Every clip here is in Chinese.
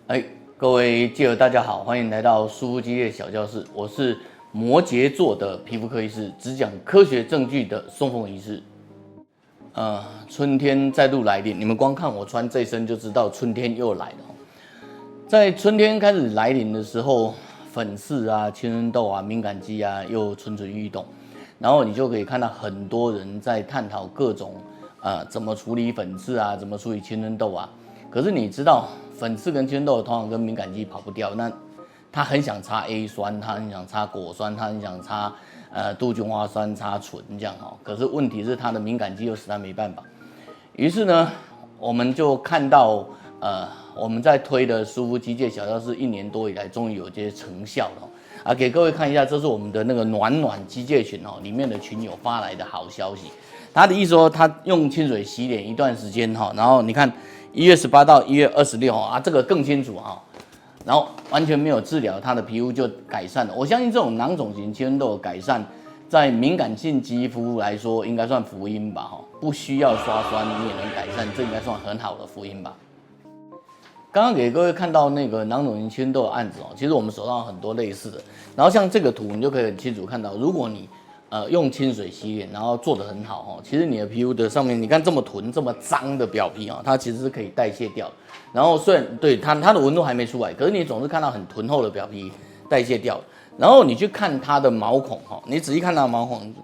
哎，各位记者大家好，欢迎来到舒肤基业小教室，我是摩羯座的皮肤科医师，只讲科学证据的松凤医师。春天再度来临，你们光看我穿这身就知道春天又来了。在春天开始来临的时候，粉刺啊、青春痘啊、敏感肌啊又蠢蠢欲动，然后你就可以看到很多人在探讨各种怎么处理粉刺啊，怎么处理青春痘啊。可是你知道，粉刺跟青春痘通常跟敏感肌跑不掉，那他很想擦 A 酸，他很想擦果酸，他很想擦杜鹃花酸、擦醇这样哈。可是问题是他的敏感肌又实在没办法。于是呢，我们就看到我们在推的舒肤基界小教室1年多以来，终于有这些成效了。给各位看一下，这是我们的那个暖暖基界群里面的群友发来的好消息。他的意思说，他用清水洗脸一段时间然后你看1月18到1月26这个更清楚然后完全没有治疗，他的皮肤就改善了。我相信这种囊肿型青春痘的改善，在敏感性肌肤来说，应该算福音吧不需要刷酸你也能改善，这应该算很好的福音吧。刚刚给各位看到那个囊肿型青春痘的案子其实我们手上有很多类似的。然后像这个图，你就可以很清楚看到，如果你用清水洗脸，然后做得很好其实你的皮肤的上面，你看这么囤、这么脏的表皮它其实是可以代谢掉。然后虽然对它的纹路还没出来，可是你总是看到很囤厚的表皮代谢掉。然后你去看它的毛孔你仔细看它的毛孔，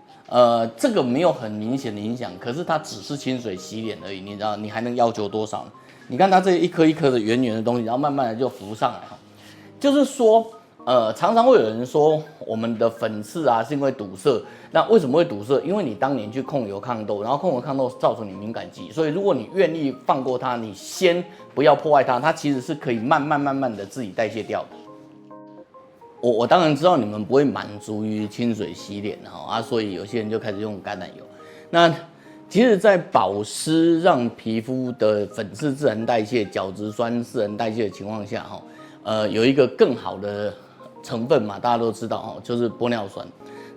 这个没有很明显的影响，可是它只是清水洗脸而已，你知道你还能要求多少呢？你看它这一颗一颗的圆圆的东西，然后慢慢的就浮上来就是说，常常会有人说我们的粉刺是因为堵塞，那为什么会堵塞？因为你当年去控油抗痘，然后控油抗痘造成你敏感肌，所以如果你愿意放过它，你先不要破坏它，它其实是可以慢慢的自己代谢掉的。我当然知道你们不会满足于清水洗脸所以有些人就开始用橄榄油。那其实，在保湿让皮肤的粉刺自然代谢、角质酸自然代谢的情况下有一个更好的成分嘛，大家都知道就是玻尿酸。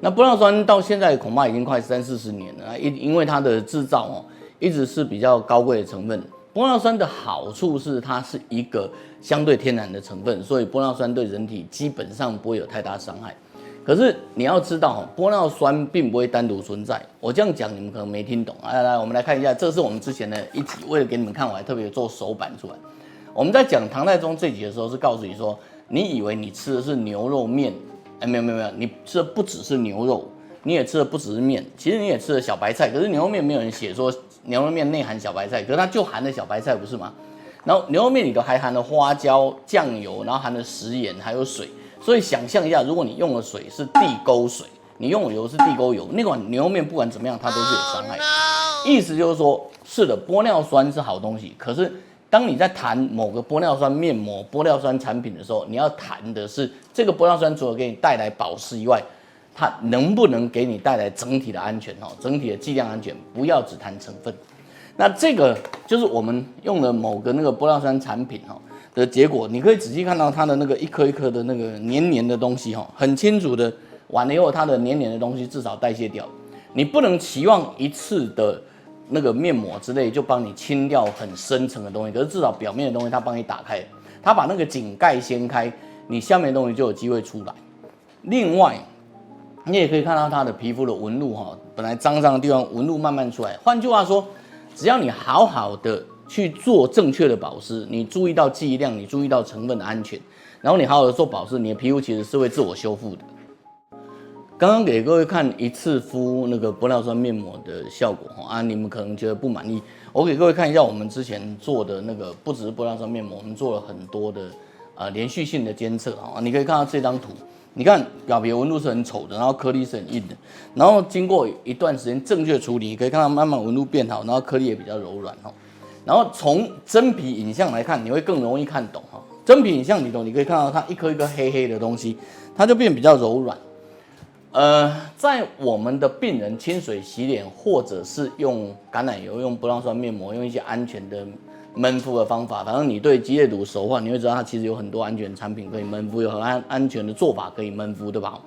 那玻尿酸到现在恐怕已经快30-40年了，因为它的制造一直是比较高贵的成分。玻尿酸的好处是它是一个相对天然的成分，所以玻尿酸对人体基本上不会有太大伤害。可是你要知道玻尿酸并不会单独存在。我这样讲你们可能没听懂。来，我们来看一下，这是我们之前的一集，为了给你们看，我还特别做手板出来。我们在讲唐太宗这集的时候，是告诉你说，你以为你吃的是牛肉面，没有，你吃的不只是牛肉，你也吃的不只是面，其实你也吃了小白菜。可是牛肉面没有人写说牛肉面内含小白菜，可是它就含了小白菜，不是吗？然后牛肉面里头还含了花椒、酱油，然后含了食盐，还有水。所以想象一下，如果你用的水是地沟水，你用的油是地沟油，那款牛肉面不管怎么样，它都是有伤害的。意思就是说，是的，玻尿酸是好东西，可是当你在谈某个玻尿酸面膜、玻尿酸产品的时候，你要谈的是这个玻尿酸除了给你带来保湿以外，它能不能给你带来整体的安全整体的剂量安全，不要只谈成分。那这个就是我们用了某个那个玻尿酸产品的结果，你可以仔细看到它的那个一颗一颗的那个黏黏的东西很清楚的，完了以后它的黏黏的东西至少代谢掉。你不能期望一次的那个面膜之类就帮你清掉很深层的东西，可是至少表面的东西它帮你打开，它把那个井盖掀开，你下面的东西就有机会出来。另外，你也可以看到它的皮肤的纹路本来脏脏的地方纹路慢慢出来。换句话说，只要你好好的去做正确的保湿，你注意到剂量，你注意到成分的安全，然后你好好的做保湿，你的皮肤其实是会自我修复的。刚刚给各位看一次敷那个玻尿酸面膜的效果你们可能觉得不满意。我给各位看一下我们之前做的那个，不只是玻尿酸面膜，我们做了很多的连续性的监测你可以看到这张图，你看表皮纹路是很丑的，然后颗粒是很硬的，然后经过一段时间正确处理，你可以看到慢慢纹路变好，然后颗粒也比较柔软然后从真皮影像来看，你会更容易看懂真皮影像里头，你可以看到它一颗一颗黑黑的东西，它就变比较柔软。在我们的病人清水洗脸，或者是用橄榄油、用玻尿酸面膜、用一些安全的闷敷的方法，反正你对肌液乳熟的话，你会知道它其实有很多安全产品可以闷敷，有很安全的做法可以闷敷，对吧？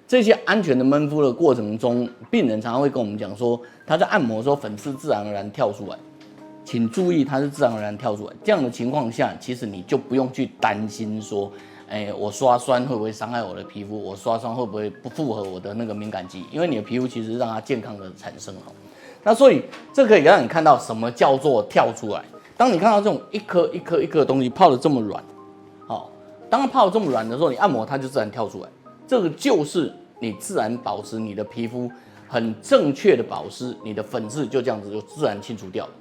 这些安全的闷敷的过程中，病人常常会跟我们讲说，他在按摩的时候粉刺自然而然跳出来。请注意它是自然而然跳出来。这样的情况下，其实你就不用去担心说，我刷酸会不会伤害我的皮肤？我刷酸会不会不符合我的那个敏感肌？因为你的皮肤其实让它健康的产生哦。那所以这可以让你看到什么叫做跳出来。当你看到这种一颗一颗一颗的东西泡得这么软，好，当它泡得这么软的时候，你按摩它就自然跳出来。这个就是你自然保持你的皮肤很正确的保湿，你的粉刺就这样子就自然清除掉了。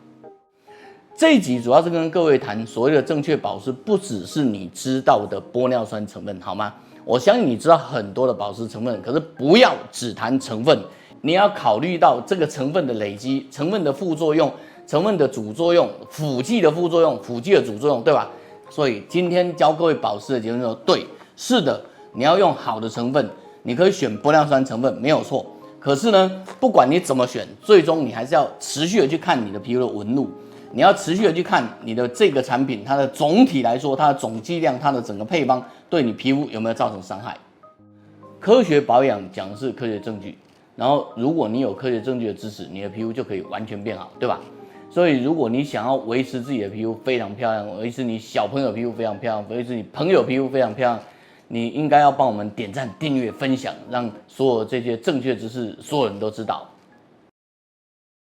这一集主要是跟各位谈所谓的正确保湿，不只是你知道的玻尿酸成分，好吗？我相信你知道很多的保湿成分，可是不要只谈成分，你要考虑到这个成分的累积、成分的副作用、成分的主作用、辅剂的副作用、辅剂的主作用，对吧？所以今天教各位保湿的结论说，对，是的，你要用好的成分，你可以选玻尿酸成分没有错。可是呢，不管你怎么选，最终你还是要持续的去看你的皮肤的纹路。你要持续的去看你的这个产品，它的总体来说，它的总剂量，它的整个配方对你皮肤有没有造成伤害？科学保养讲的是科学证据，然后如果你有科学证据的支持，你的皮肤就可以完全变好，对吧？所以如果你想要维持自己的皮肤非常漂亮，维持你小朋友的皮肤非常漂亮，维持你朋友的皮肤非常漂亮，你应该要帮我们点赞、订阅、分享，让所有这些正确知识所有人都知道。